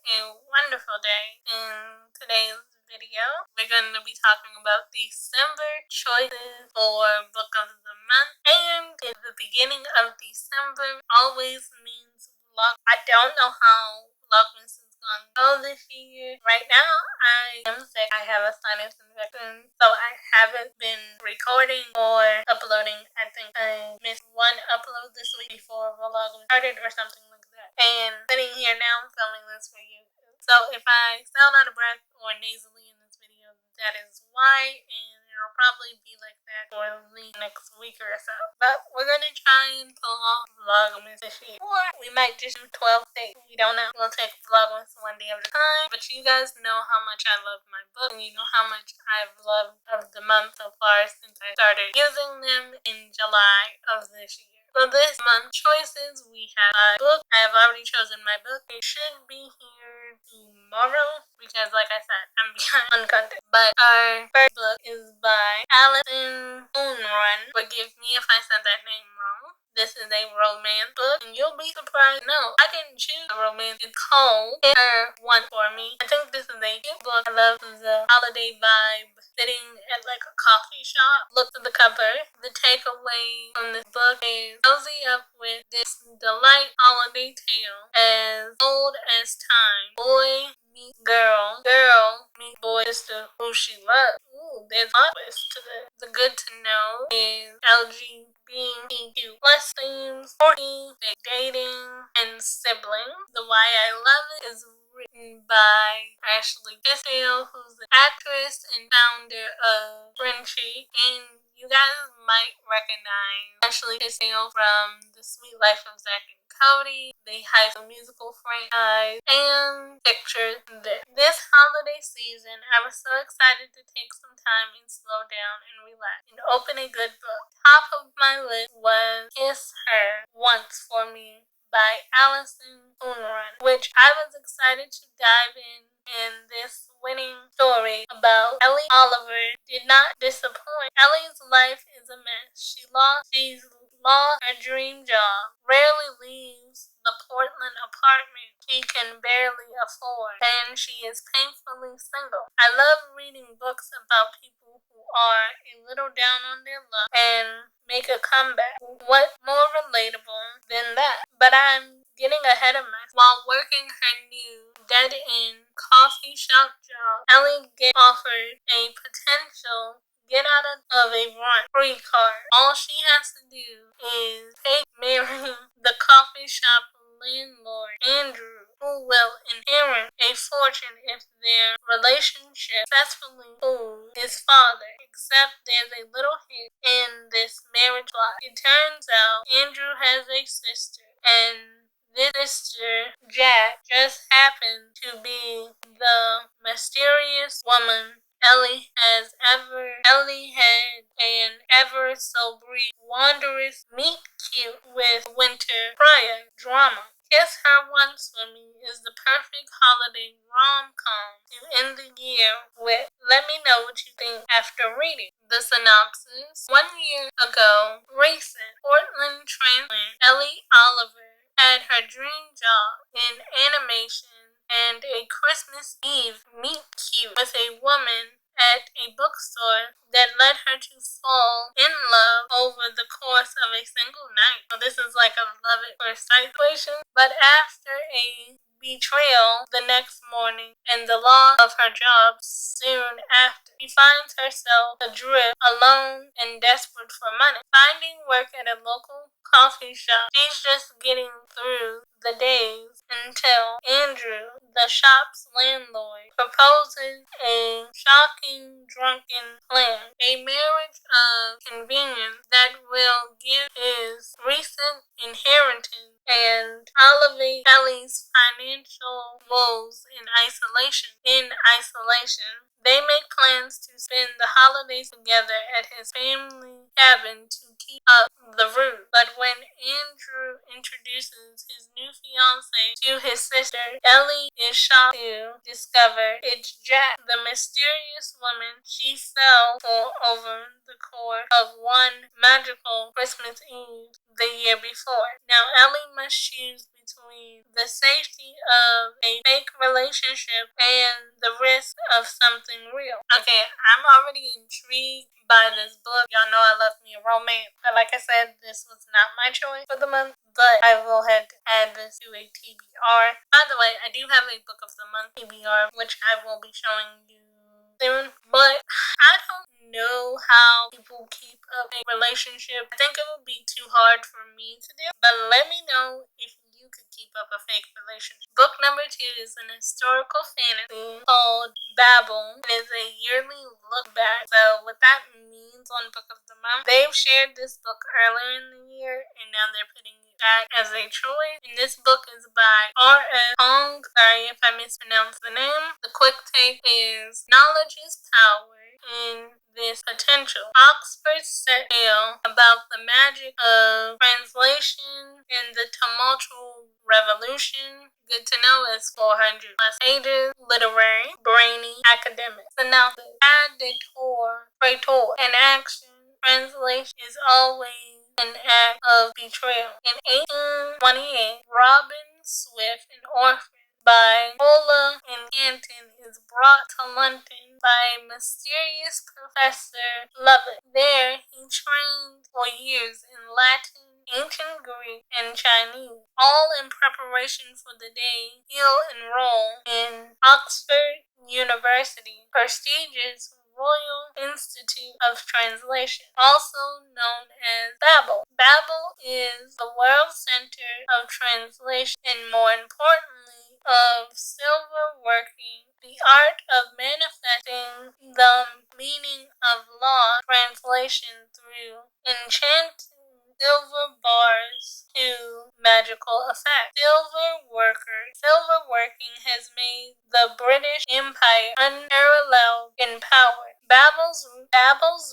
a wonderful day. In today's video, we're going to be talking about December choices for Book of the Month. And the beginning of December always means vlog. I don't know how Vlogmas is going to go this year. Right now, I am sick. I have a sinus infection, so I haven't been recording or uploading. I think I missed one upload this week before Vlogmas started or something like that. And sitting here now, I'm filming this for you. So if I sound out of breath or nasally in this video, that is why, and it'll probably be like that for the next week or so. But we're gonna try and pull off Vlogmas this year. Or we might just do 12 days. We don't know. We'll take Vlogmas one day at a time. But you guys know how much I love my book, and you know how much I've loved of the month so far since I started using them in July of this year. For this month's choices, we have a book. I have already chosen my book. It should be here tomorrow because, like I said, I'm behind on content. But our first book is by Alison Unrun. Forgive me if I said that name wrong. This is a romance book, and you'll be surprised. No, I didn't choose a romance. It's called Her One For Me. I think this is a cute book. I love the holiday vibe. Sitting at like a coffee shop. Look at the cover. The takeaway from this book is cozy up with this delight holiday tale as old as time. Boy meets girl. Girl meets boy sister who she loves. Ooh, there's a twist to this. The good to know is LGBTQ plus themes, 14, big dating, and siblings. The Why I Love It is written by Ashley, who's the actress and founder of Frenchie, and you guys might recognize Ashley from The Sweet Life of Zack and Cody, the High School Musical franchise, and Picture This. This holiday season, I was so excited to take some time and slow down and relax and open a good book. Top of my list was Kiss Her Once For Me by Alison Unrun, which I was excited to dive in. And this winning story about Ellie Oliver did not disappoint. Ellie's life is a mess. She's lost her dream job, rarely leaves the Portland apartment she can barely afford, and she is painfully single. I love reading books about people who are a little down on their luck and make a comeback. What more relatable than that? But I'm getting ahead of myself. While working her new dead-end coffee shop job, Ellie gets offered a potential get out of a run free card. All she has to do is marry the coffee shop landlord, Andrew, who will inherit a fortune if their relationship successfully fools his father. Except there's a little hit in this marriage plot. It turns out Andrew has a sister, and this sister, Jack, just happened to be the mysterious woman Ellie had an ever so brief wondrous meet cute with winter prior drama. Kiss Her Once For Me is the perfect holiday rom-com to end the year with. Let me know what you think after reading. The synopsis. 1 year ago, recent Portland transplant Ellie Oliver had her dream job in animation and a Christmas Eve meet cute with a woman at a bookstore that led her to fall in love over the course of a single night. So this is like a love at first sight situation. But after a betrayal the next morning and the loss of her job soon after, she finds herself adrift, alone, and desperate for money. Finding work at a local coffee shop, she's just getting through the days until Andrew, the shop's landlord, proposes a shocking drunken plan. A marriage of convenience that will give his recent inheritance and elevate Ellie's financial woes in isolation. They make plans to spend the holidays together at his family cabin to keep up the roof. But when Andrew introduces his new fiancée to his sister, Ellie is shocked to discover it's Jack, the mysterious woman she fell for over the course of one magical Christmas Eve the year before. Now Ellie must choose between the safety of a fake relationship and the risk of something real. Okay, I'm already intrigued by this book. Y'all know I love me a romance. But like I said, this was not my choice for the month, but I will have to add this to a TBR. By the way, I do have a book of the month TBR, which I will be showing you soon, but I don't know how people keep up a relationship. I think it would be too hard for me to do, but let me know if you could keep up a fake relationship. Book number 2 is an historical fantasy called Babel. It is a yearly look back. So what that means on Book of the Month, they've shared this book earlier in the year and now they're putting it back as a choice. And this book is by R.S. Hong. Sorry if I mispronounced the name. The quick take is knowledge is power in this potential. Oxford set tale about the magic of translation and the tumultuous revolution. Good to know it's 400 plus pages. Literary, brainy, academic. Synopsis. Praetor. In action, translation is always an act of betrayal. In 1828, Robin Swift, an orphan by Ola in Canton, is brought to London by a mysterious Professor Lovett. There, he trained for years in Latin, ancient Greek, and Chinese, all in preparation for the day he'll enroll in Oxford University, prestigious Royal Institute of Translation, also known as Babel. Babel is the world center of translation and, more importantly, of silver working, the art of manifesting the meaning of law translation through enchanting silver bars to magical effect. Silver working has made the British Empire unparalleled in power. Babel's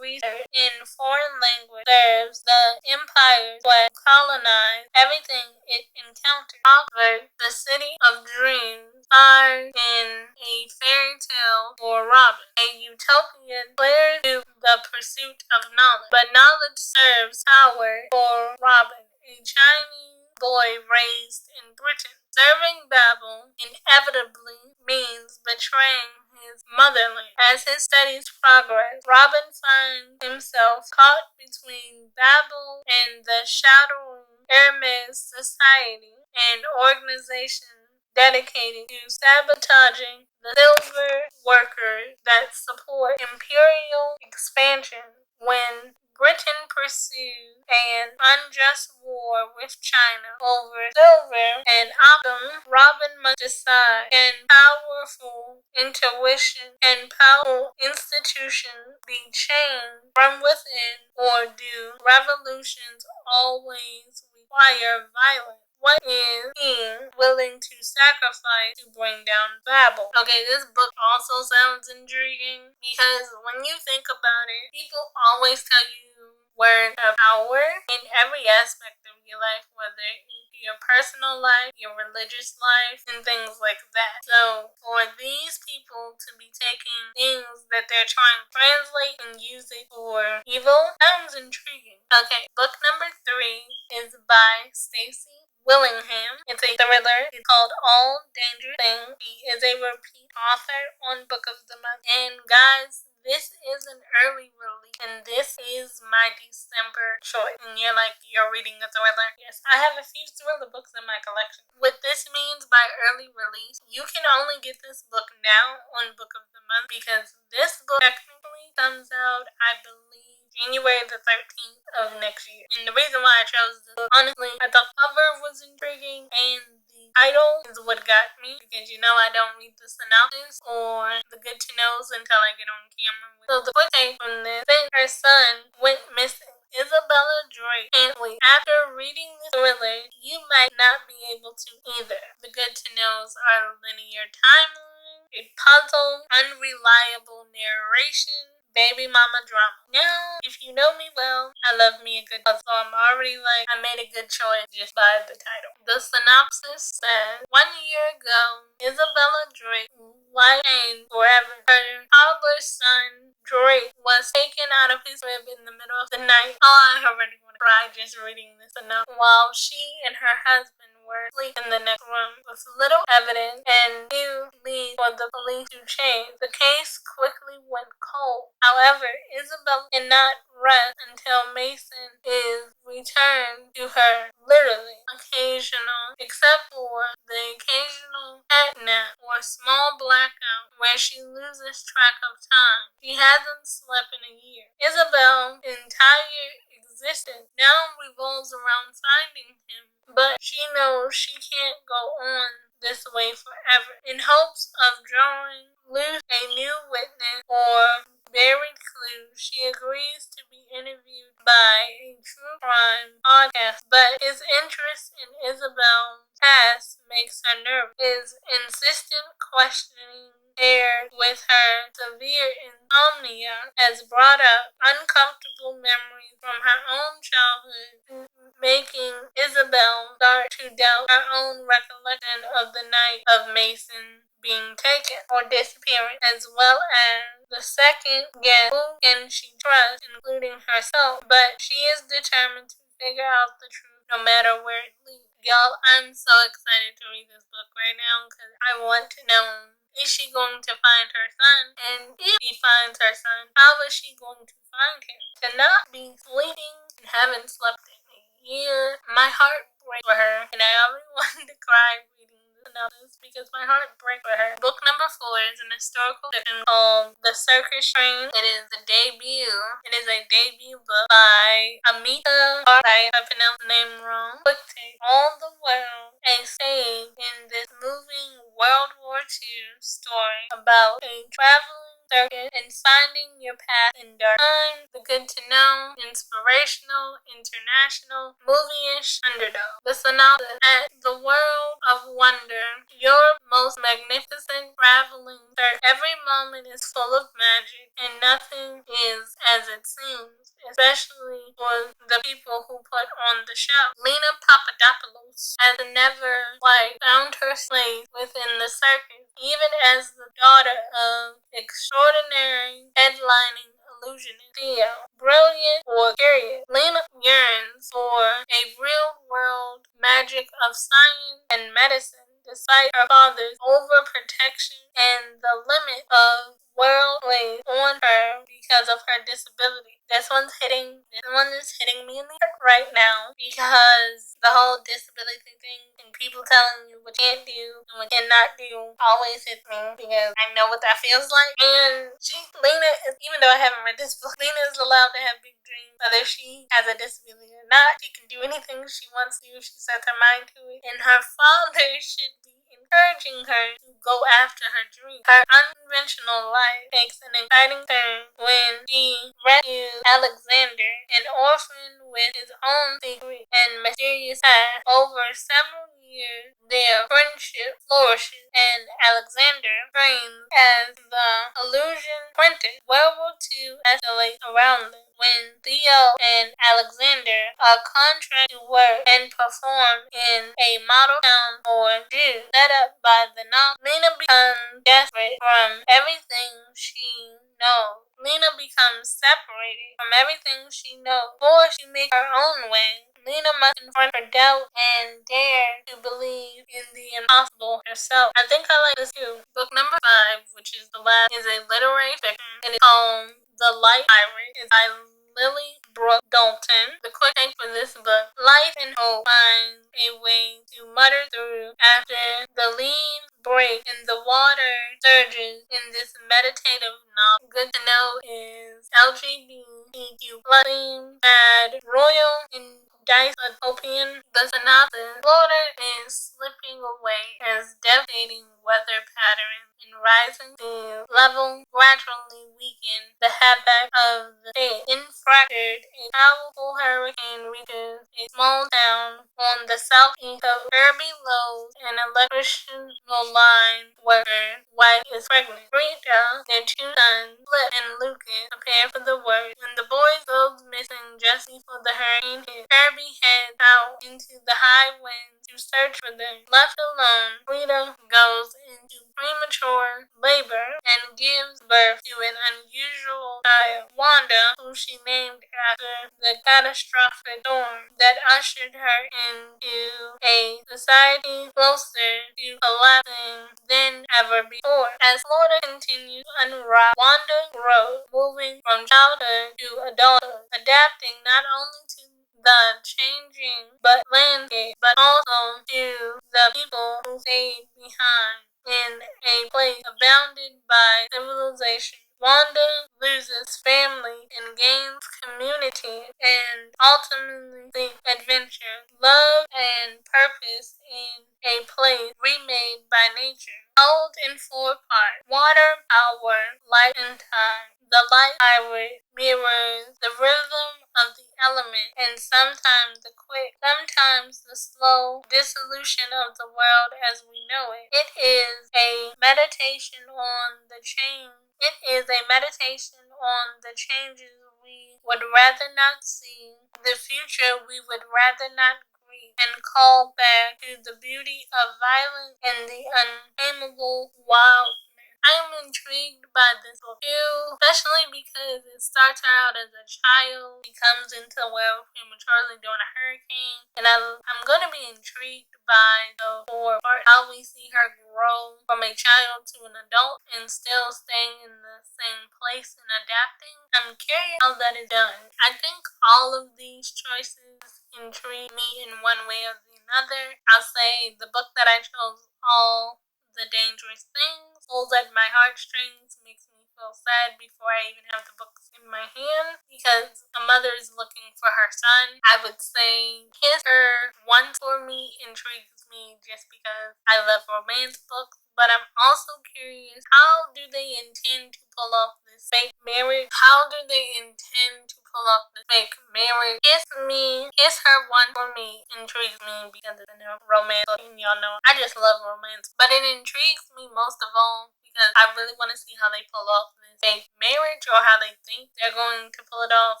research in foreign language serves the empire to colonize everything it encounters. Oxford, the city of dreams, stars in a fairy tale for Robin, a utopian flair to the pursuit of knowledge. But knowledge serves power for Robin, a Chinese boy raised in Britain. Serving Babel inevitably means betraying his motherland. As his studies progress, Robin finds himself caught between Babel and the shadowy Hermes Society, an organization dedicated to sabotaging the silver workers that support imperial expansion. When Britain pursued an unjust war with China over silver and opium, Robin must decide: can powerful intuition and powerful institutions be changed from within, or do revolutions always require violence? What is he willing to sacrifice to bring down Babel? Okay, this book also sounds intriguing because when you think about it, people always tell you words of power in every aspect of your life, whether your personal life, your religious life, and things like that. So for these people to be taking things that they're trying to translate and use it for evil sounds intriguing. Okay, book number 3 is by Stacey Willingham. It's a thriller. It's called All Dangerous Things. She is a repeat author on Book of the Month. And guys, this is an early release, and this is my December choice. And you're like, you're reading a thriller? Yes, I have a few thriller books in my collection. What this means by early release, you can only get this book now on Book of the Month because this book technically comes out, I believe, January the 13th of next year. And the reason why I chose this book, honestly, I thought the cover was intriguing and the title is what got me, because you know I don't read the synopsis or the good to knows until I get on camera. So the quick take from this: since her son went missing, Isabella Drake Antley. After reading this thriller, you might not be able to either. The good to knows are linear timeline, a puzzle, unreliable narration, baby mama drama. Now, if you know me well, I love me a good puzzle. So I'm already like, I made a good choice just by the title. The synopsis says, 1 year ago, Isabella Drake, life changed forever. Her toddler son, Drake, was taken out of his crib in the middle of the night. Oh, I already want to cry just reading this enough. While she and her husband were asleep in the next room with little evidence and few leads for the police to change. The case quickly went cold. However, Isabel did not rest until Mason is returned to her, literally occasional, except for the occasional cat nap or small blackout where she loses track of time. She hasn't slept in a year. Isabel's entire existence now revolves around finding him, but she knows she can't go on this way forever. In hopes of drawing loose a new witness or buried clue, she agrees to be interviewed by a true crime podcast, but his interest in Isabel's past makes her nervous. His insistent questioning paired with her severe insomnia has brought up uncomfortable memories from her own childhood, making Isabel start to doubt her own recollection of the night of Mason being taken or disappearing, as well as the second guess who can she trust, including herself. But she is determined to figure out the truth no matter where it leads. Y'all, I'm so excited to read this book right now because I want to know, is she going to find her son? And if she finds her son, how is she going to find him? To not be sleeping and haven't slept in a year, my heart breaks for her, and I already wanted to cry reading this because my heart breaks for her. Book number 4 is an historical fiction called The Circus Train. It is a debut. It is a debut book by Amita. I pronounced the name wrong. Quick take. All the world a stage in this moving World War II story about a traveling circus and finding your path in dark times. The good to know, inspirational, international, movie-ish underdog. The synopsis: at the world of wonder, your most magnificent traveling circus. Every moment is full of magic, and nothing is as it seems, especially for the people who put on the show. Lena Papadopoulos has never quite found her place within the circus, even as the daughter of extraordinary headlining illusionist Theo. Brilliant or curious, Lena yearns for a real-world magic of science and medicine, despite her father's overprotection and the limit of world placed on her because of her disability. This one is hitting me in the heart right now because the whole disability thing and people telling you what you can't do and what you cannot do always hits me because I know what that feels like. And Lena is, even though I haven't read this book, Lena is allowed to have big dreams. Whether she has a disability or not, she can do anything she wants to if she sets her mind to it. And her father should be encouraging her to go after her dream. Her unconventional life takes an exciting turn when she rescues Alexander, an orphan with his own secret and mysterious past. Over several years, their friendship flourishes, and Alexander trains as the illusion apprentice. World War II escalates around them when Theo and Alexander are contracted to work and perform in a model town for Jews set up by the Nazis. Lena becomes desperate from everything she knows. Lena becomes separated from everything she knows before she makes her own way. Lena must confront her doubt and dare to believe in the impossible herself. I think I like this too. Book number 5, which is the last, is a literary fiction. It is called The Light Pirate. It's by Lily Brooke Dalton. The quick take for this book: life and hope find a way to mutter through after the leaves break and the water surges in this meditative novel. Good to know is LGBTQ plus theme, bad, royal, and dystopian. The synopsis: Florida is slipping away as devastating weather patterns and rising sea level gradually weaken the havoc of the state. In fractured, a powerful hurricane reaches a small town on the southeast of Kirby loads an electrical line worker. Wife is pregnant. Rita, their 2 sons, Flip and Lucas, prepare for the worst. When the boys go missing just before the hurricane hits, Kirby heads out into the high winds to search for them. Left alone, Rita goes into premature labor and gives birth to an unusual child, Wanda, who she named after the catastrophic storm that ushered her into a society closer to collapsing than ever before. As Florida continues to unravel, Wanda grows, moving from childhood to adulthood, adapting not only to the changing landscape, but also to the people who stayed behind in a place abounded by civilization. Wanda loses family and gains community and ultimately seeks adventure, love, and purpose in a place remade by nature. Told in 4 parts: water, power, light, and time. The light power mirrors the rhythm of the element and sometimes the quick, sometimes the slow dissolution of the world as we know it. It is a meditation on the change. It is a meditation on the changes we would rather not see, the future we would rather not greet, and call back to the beauty of violence and the untamable wildness. I am intrigued by this book too, especially because it starts her out as a child, she comes into the world prematurely during a hurricane, and I'm going to be intrigued by the 4 part, how we see her grow from a child to an adult and still staying in the same place and adapting. I'm curious how that is done. I think all of these choices intrigue me in one way or another. I'll say the book that I chose, All the Dangerous Things, pulls at my heartstrings, makes me feel sad before I even have the books in my hand, because a mother is looking for her son. I would say Kiss Her Once for me intrigues me just because I love romance books, but I'm also curious, how do they intend to pull off this fake marriage? How do they intend to pull off the fake marriage? Kiss Her Once for me intrigues me because it's a romance book, and y'all know I just love romance, but it intrigues me most of all because I really want to see how they pull off this fake marriage, or how they think they're going to pull it off.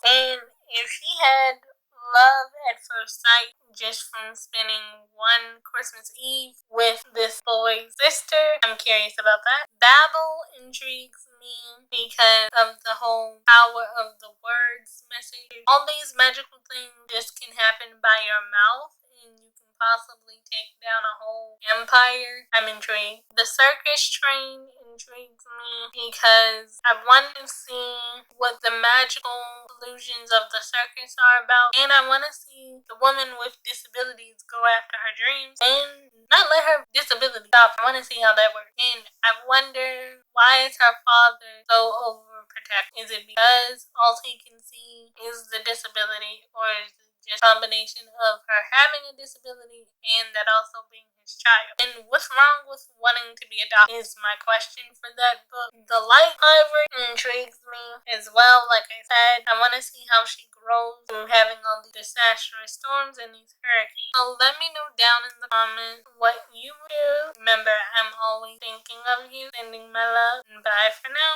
And if she had love at first sight just from spending one Christmas Eve with this boy's sister, I'm curious about that. Babel intrigues me because of the whole power of the words message. All these magical things just can happen by your mouth, and you can possibly take down a whole empire. I'm intrigued. The Circus Train intrigues me because I want to see what the magical illusions of the circus are about, and I want to see the woman with disabilities go after her dreams and not let her disability stop. I want to see how that works, and I wonder, why is her father so overprotective? Is it because all he can see is the disability, or is it just a combination of her having a disability and that also being his child? And what's wrong with wanting to be adopted is my question for that book. The Light, however, intrigues me as well. Like I said, I want to see how she grows through having all these disastrous storms and these hurricanes. So let me know down in the comments what you do. Remember, I'm always thinking of you. Sending my love, and bye for now.